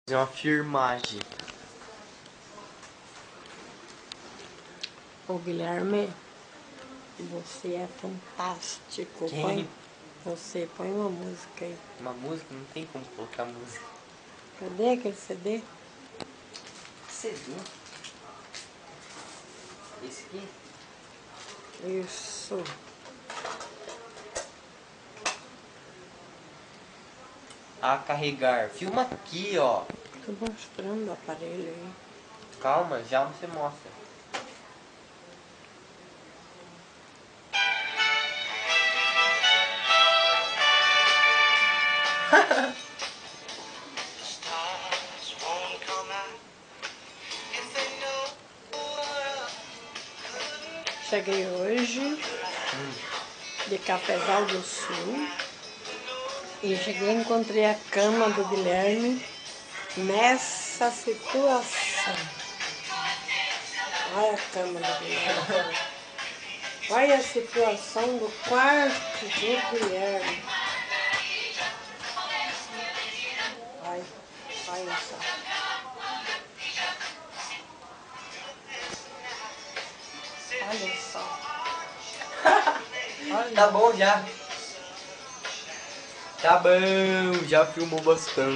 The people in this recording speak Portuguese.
Fazer uma filmagem. Ô Guilherme, você é fantástico. Quem? Você põe uma música aí. Uma música? Não tem como colocar música. Cadê aquele CD? CD? Esse aqui? Isso. A carregar. Filma aqui, ó. Tô mostrando o aparelho aí. Calma, já você mostra. Cheguei hoje de Cafezal do Sul e cheguei e encontrei a cama do Guilherme nessa situação. Olha a cama do Guilherme. Olha a situação do quarto do Guilherme. Olha só. Olha só. Olha. Tá bom já. Tá bom, já filmou bastante.